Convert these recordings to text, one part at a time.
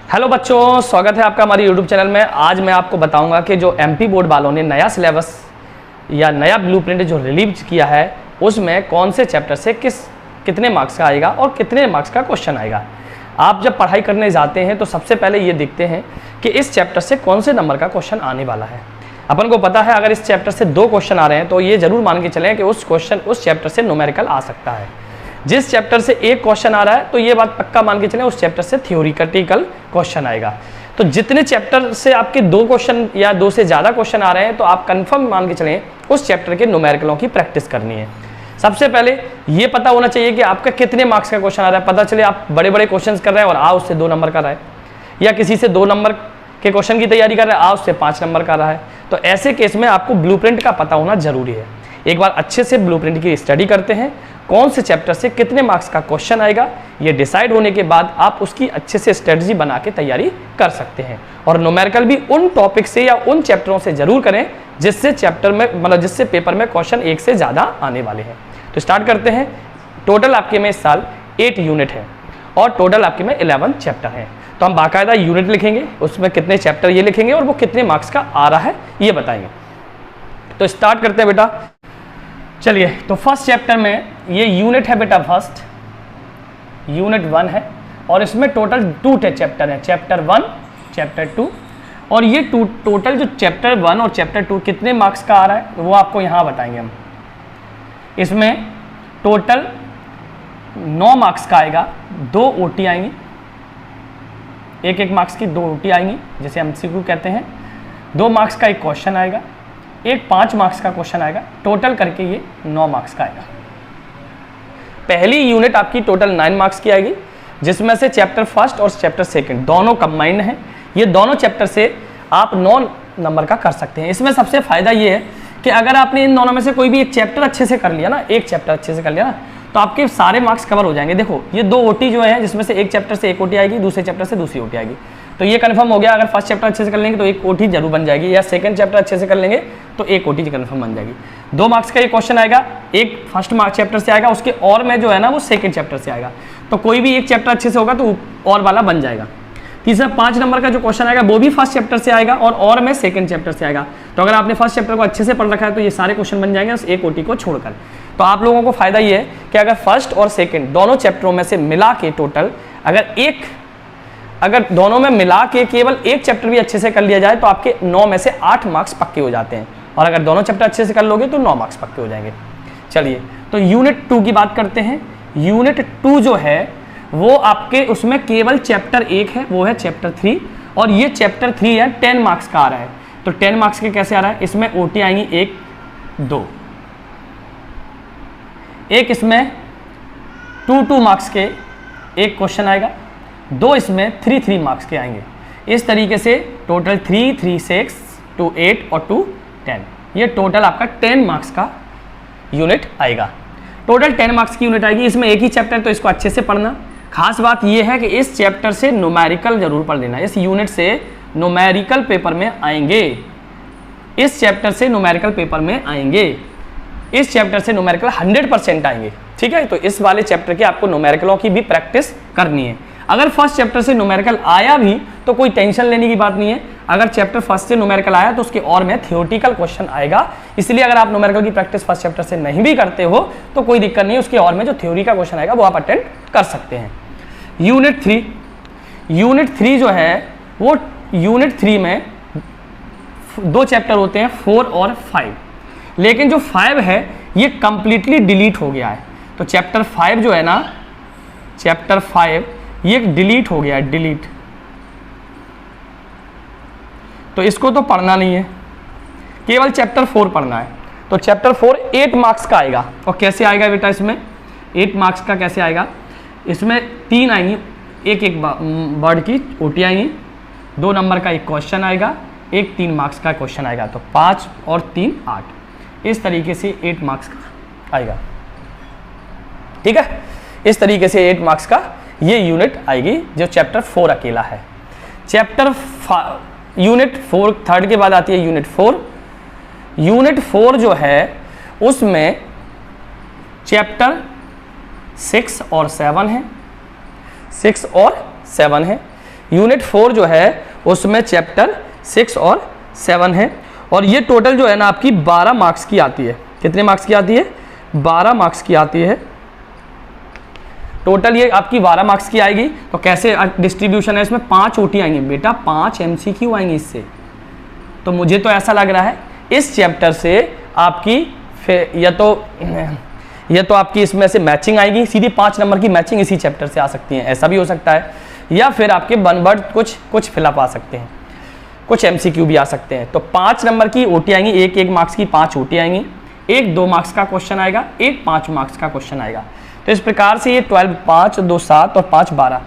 Hello बच्चों, स्वागत है आपका हमारे यूट्यूब चैनल में। आज मैं आपको बताऊंगा कि जो एमपी बोर्ड वालों ने नया सिलेबस या नया ब्लूप्रिंट जो रिलीज किया है उसमें कौन से चैप्टर से कितने मार्क्स का आएगा और कितने मार्क्स का क्वेश्चन आएगा। आप जब पढ़ाई करने जाते हैं तो सबसे पहले ये देखते हैं कि इस चैप्टर से कौन से नंबर का क्वेश्चन आने वाला है। अपन को पता है अगर इस चैप्टर से 2 क्वेश्चन आ रहे हैं तो ये जरूर मान के चलें कि उस चैप्टर से न्यूमेरिकल आ सकता है। जिस चैप्टर से 1 क्वेश्चन आ रहा है तो ये बात पक्का मान के चलें उस चैप्टर से थ्योरिटिकल क्वेश्चन आएगा। तो जितने चैप्टर से आपके 2 क्वेश्चन या 2 से ज़्यादा क्वेश्चन आ रहे हैं तो आप कंफर्म मान के चलें उस चैप्टर के न्यूमेरिकलों की प्रैक्टिस करनी है। सबसे पहले ये पता होना चाहिए कि आपका कितने मार्क्स का क्वेश्चन आ रहा है। पता चले आप बड़े बड़े क्वेश्चन कर रहे हैं और उससे 2 नंबर का रहा है, या किसी से 2 नंबर के क्वेश्चन की तैयारी कर रहे हैं उससे 5 नंबर का रहा है। तो ऐसे केस में आपको ब्लूप्रिंट का पता होना जरूरी है। एक बार अच्छे से ब्लूप्रिंट की स्टडी करते हैं, कौन से चैप्टर से कितने मार्क्स का क्वेश्चन आएगा ये डिसाइड होने के बाद आप उसकी अच्छे से स्ट्रेटजी बना के तैयारी कर सकते हैं। और न्यूमेरिकल भी उन टॉपिक से या उन चैप्टरों से जरूर करें जिससे चैप्टर में जिससे पेपर में क्वेश्चन 1 से ज़्यादा आने वाले हैं। तो स्टार्ट करते हैं। टोटल आपके में इस साल 8 यूनिट है और टोटल आपके में 11 चैप्टर हैं। तो हम बाकायदा यूनिट लिखेंगे, उसमें कितने चैप्टर ये लिखेंगे और वो कितने मार्क्स का आ रहा है ये बताएंगे। तो स्टार्ट करते हैं बेटा। चलिए, तो फर्स्ट चैप्टर में ये यूनिट है बेटा, फर्स्ट यूनिट 1 है और इसमें टोटल 2 चैप्टर हैं, चैप्टर 1 चैप्टर 2। और ये टोटल जो चैप्टर 1 और चैप्टर 2 कितने मार्क्स का आ रहा है वो आपको यहाँ बताएंगे हम। इसमें टोटल 9 मार्क्स का आएगा, 2 ओटी आएंगी, 1 मार्क्स की 2 ओटी आएंगी जिसे एमसीक्यू कहते हैं। 2 मार्क्स का एक क्वेश्चन आएगा, 5 मार्क्स का क्वेश्चन आएगा। टोटल करके ये 9 मार्क्स का आएगा। पहली यूनिट आपकी टोटल 9 मार्क्स की आएगी जिसमें से चैप्टर फर्स्ट और चैप्टर सेकंड दोनों कंबाइंड हैं। ये दोनों चैप्टर से आप 9 नंबर का कर सकते हैं। इसमें सबसे फायदा ये है कि अगर आपने इन दोनों में से कोई भी एक चैप्टर अच्छे से कर लिया ना, एक चैप्टर अच्छे से कर लिया ना, तो आपके सारे मार्क्स कवर हो जाएंगे। देखो ये 2 ओटी जो है जिसमें से एक चैप्टर से 1 ओटी आएगी, दूसरे चैप्टर से दूसरी ओटी आएगी। तो ये कंफर्म हो गया, अगर फर्स्ट चैप्टर अच्छे से कर लेंगे तो 1 ओटी जरूर बन जाएगी, या सेकंड चैप्टर अच्छे से कर लेंगे तो 1 ओटी कंफर्म बन जाएगी। 2 मार्क्स का ये क्वेश्चन आएगा, एक फर्स्ट मार्क्स चैप्टर से आएगा, उसके और में जो है ना वो सेकंड चैप्टर से आएगा। तो कोई भी एक चैप्टर अच्छे से होगा तो और वाला बन जाएगा। तीसरा 5 नंबर का जो क्वेश्चन आएगा वो भी फर्स्ट चैप्टर से आएगा और में सेकंड चैप्टर से आएगा। तो अगर आपने फर्स्ट चैप्टर को अच्छे से पढ़ रखा है तो ये सारे क्वेश्चन बन जाएंगे उस 1 ओटी को छोड़कर। तो आप लोगों को फायदा ये है कि अगर फर्स्ट और सेकंड दोनों चैप्टरों में से मिला के टोटल अगर दोनों में मिला के केवल एक चैप्टर भी अच्छे से कर लिया जाए तो आपके 9 में से 8 मार्क्स पक्के हो जाते हैं। और अगर दोनों चैप्टर अच्छे से कर लोगे तो 9 मार्क्स पक्के हो जाएंगे। चलिए, तो यूनिट 2 की बात करते हैं। यूनिट 2 जो है वो आपके उसमें केवल चैप्टर 1 है, वो है चैप्टर 3। और ये चैप्टर 3 है 10 मार्क्स का आ रहा है। तो 10 मार्क्स के कैसे आ रहा है? इसमें ओटी आएंगी 1 2, एक इसमें 2 मार्क्स के एक क्वेश्चन आएगा, 2 इसमें 3 मार्क्स के आएंगे। इस तरीके से टोटल 3 6 2 8 और 2 10, ये टोटल आपका 10 मार्क्स का यूनिट आएगा। टोटल 10 मार्क्स की यूनिट आएगी। इसमें एक ही चैप्टर, तो इसको अच्छे से पढ़ना। खास बात यह है कि इस चैप्टर से न्यूमेरिकल जरूर पढ़ लेना। इस यूनिट से न्यूमेरिकल पेपर में आएंगे, इस चैप्टर से न्यूमेरिकल पेपर में आएंगे, इस चैप्टर से न्यूमेरिकल 100% आएंगे। ठीक है, तो इस वाले चैप्टर के आपको न्यूमेरिकलों की भी प्रैक्टिस करनी है। अगर फर्स्ट चैप्टर से न्यूमेरिकल आया भी तो कोई टेंशन लेने की बात नहीं है। अगर चैप्टर फर्स्ट से न्यूमेरिकल आया तो उसके और में थ्योरेटिकल क्वेश्चन आएगा। इसलिए अगर आप न्यूमेरिकल की प्रैक्टिस फर्स्ट चैप्टर से नहीं भी करते हो तो कोई दिक्कत नहीं है, उसके और में जो थ्योरी का क्वेश्चन आएगा वो आप अटेंड कर सकते हैं। यूनिट 3 जो है वो यूनिट 3 में 2 चैप्टर होते हैं, 4 और 5। लेकिन जो 5 है ये कंप्लीटली डिलीट हो गया है। तो चैप्टर 5 जो है ना, चैप्टर 5 ये डिलीट हो गया है, डिलीट। तो इसको तो पढ़ना नहीं है, केवल चैप्टर 4 पढ़ना है। तो चैप्टर 4 8 मार्क्स का आएगा। और कैसे आएगा बेटा? इसमें 8 मार्क्स का कैसे आएगा? इसमें 3 आएंगी, एक वर्ड की ओटी आएंगी, 2 नंबर का एक क्वेश्चन आएगा, एक 3 मार्क्स का क्वेश्चन आएगा। तो 5 और 3 8, इस तरीके से 8 मार्क्स का आएगा। ठीक है, इस तरीके से 8 मार्क्स का ये यूनिट आएगी जो चैप्टर 4 अकेला है। यूनिट 4 थर्ड के बाद आती है यूनिट 4। यूनिट 4 जो है उसमें चैप्टर 6 और 7 है, 6 और 7 है। यूनिट 4 जो है उसमें चैप्टर 6 और 7 है, और ये टोटल जो है ना आपकी 12 मार्क्स की आती है। कितने मार्क्स की आती है? 12 मार्क्स की आती है टोटल, ये आपकी 12 मार्क्स की आएगी। तो कैसे डिस्ट्रीब्यूशन है इसमें? 5 ओटी आएंगे बेटा, 5 MCQ आएंगे इससे। तो मुझे तो ऐसा लग रहा है इस चैप्टर से आपकी या तो आपकी इसमें से मैचिंग आएगी, सीधी 5 नंबर की मैचिंग इसी चैप्टर से आ सकती है, ऐसा भी हो सकता है, या फिर आपके वन वर्ड कुछ फिलअप आ सकते हैं, कुछ MCQ भी आ सकते हैं। तो 5 नंबर की ओटी आएंगी, 1 मार्क्स की 5 ओटी आएंगी, एक 2 मार्क्स का क्वेश्चन आएगा, एक 5 मार्क्स का क्वेश्चन आएगा। तो इस प्रकार से ये 12, 5, 2, 7 और 5,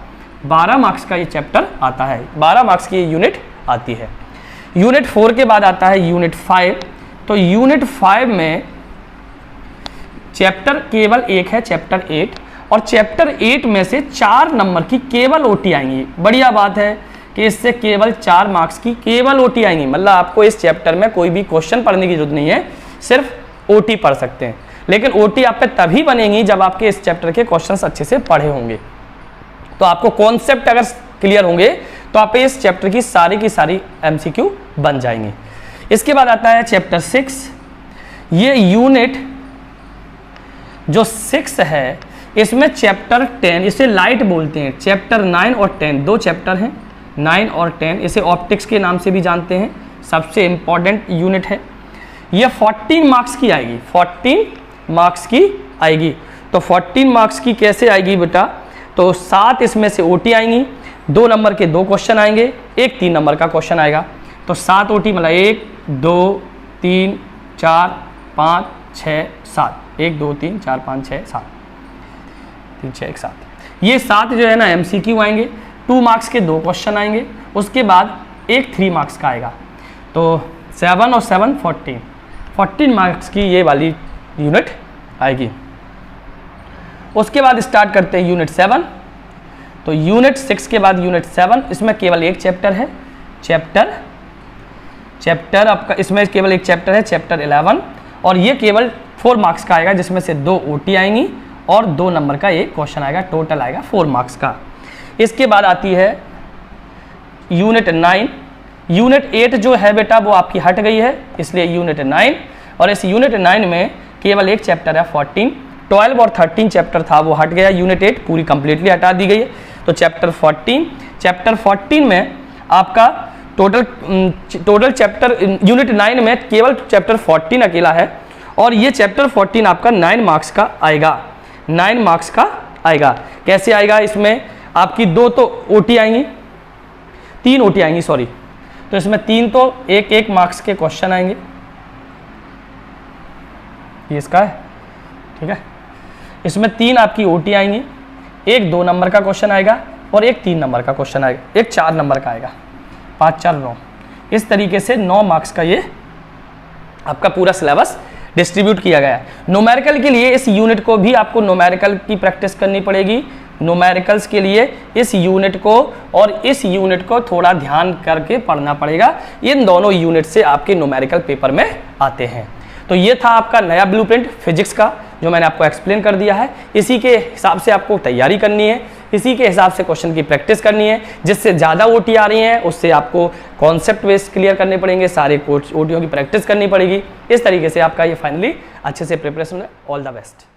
12 मार्क्स का ये चैप्टर आता है, 12 मार्क्स की यूनिट आती है। यूनिट 4 के बाद आता है यूनिट 5। तो यूनिट 5 में चैप्टर केवल एक है, चैप्टर 8, और चैप्टर 8 में से 4 नंबर की केवल ओटी आएंगी। बढ़िया बात है कि इससे केवल 4 मार्क्स की केवल ओटी आएंगी, मतलब आपको इस चैप्टर में कोई भी क्वेश्चन पढ़ने की जरूरत नहीं है, सिर्फ ओटी पढ़ सकते हैं। लेकिन ओटी आप पे तभी बनेंगी जब आपके इस चैप्टर के क्वेश्चंस अच्छे से पढ़े होंगे। तो आपको कॉन्सेप्ट अगर क्लियर होंगे तो आप इस चैप्टर की सारी MCQ बन जाएंगे। इसके बाद आता है चैप्टर 6। ये यूनिट जो 6 है इसमें चैप्टर 10, इसे लाइट बोलते हैं। चैप्टर 9 और 10 दो चैप्टर हैं, 9 और 10, इसे ऑप्टिक्स के नाम से भी जानते हैं, सबसे इंपॉर्टेंट यूनिट है। ये 14 मार्क्स की आएगी, 14 मार्क्स की आएगी। तो 14 मार्क्स की कैसे आएगी बेटा? तो 7 इसमें से ओटी आएंगी, 2 नंबर के 2 क्वेश्चन आएंगे, एक 3 नंबर का क्वेश्चन आएगा। तो 7 ओटी मतलब 1, 2, 3, 4, 5, 6, 7, 1, 2, 3, 4, 5, 6, 7, 3, 6, 1, 7। ये 7 जो है ना MCQ आएंगे, 2 मार्क्स के 2 क्वेश्चन आएंगे, उसके बाद एक 3 मार्क्स का आएगा। तो 7 और 7 14 मार्क्स की ये वाली यूनिट आएगी। उसके बाद स्टार्ट करते हैं यूनिट 7। तो यूनिट 6 के बाद यूनिट 7, इसमें केवल एक चैप्टर है, चैप्टर आपका इसमें केवल एक चैप्टर है, चैप्टर 11, और ये केवल 4 मार्क्स का आएगा, जिसमें से 2 ओटी आएंगी और 2 नंबर का एक क्वेश्चन आएगा, टोटल आएगा 4 मार्क्स का। इसके बाद आती है यूनिट 9। यूनिट 8 जो है बेटा वो आपकी हट गई है, इसलिए यूनिट 9, और इस यूनिट 9 में केवल एक चैप्टर है 14, 12 और 13 चैप्टर था वो हट गया, यूनिट 8 पूरी कंप्लीटली हटा दी गई है। तो चैप्टर 14 में आपका टोटल चैप्टर यूनिट 9 में केवल चैप्टर 14 अकेला है, और ये चैप्टर 14 आपका 9 मार्क्स का आएगा, 9 मार्क्स का आएगा। कैसे आएगा? इसमें आपकी 2 तो ओटी आएंगी, 3 ओटी आएंगी सॉरी, तो इसमें 3 तो एक मार्क्स के क्वेश्चन आएंगे, ये इसका है, ठीक है। इसमें 3 आपकी ओटी आएंगी, एक 2 नंबर का क्वेश्चन आएगा और एक 3 नंबर का क्वेश्चन आएगा, एक 4 नंबर का आएगा, 5, 4, 9। इस तरीके से 9 मार्क्स का ये आपका पूरा सिलेबस डिस्ट्रीब्यूट किया गया है। न्यूमेरिकल के लिए इस यूनिट को भी आपको न्यूमेरिकल की प्रैक्टिस करनी पड़ेगी। न्यूमेरिकल्स के लिए इस यूनिट को और इस यूनिट को थोड़ा ध्यान करके पढ़ना पड़ेगा, इन दोनों यूनिट से आपके न्यूमेरिकल पेपर में आते हैं। तो ये था आपका नया ब्लूप्रिंट फिजिक्स का, जो मैंने आपको एक्सप्लेन कर दिया है। इसी के हिसाब से आपको तैयारी करनी है, इसी के हिसाब से क्वेश्चन की प्रैक्टिस करनी है। जिससे ज़्यादा ओटी आ रही हैं उससे आपको कॉन्सेप्ट बेस क्लियर करने पड़ेंगे, सारे ओटियों की प्रैक्टिस करनी पड़ेगी। इस तरीके से आपका ये फाइनली अच्छे से प्रिपरेशन है। All the best.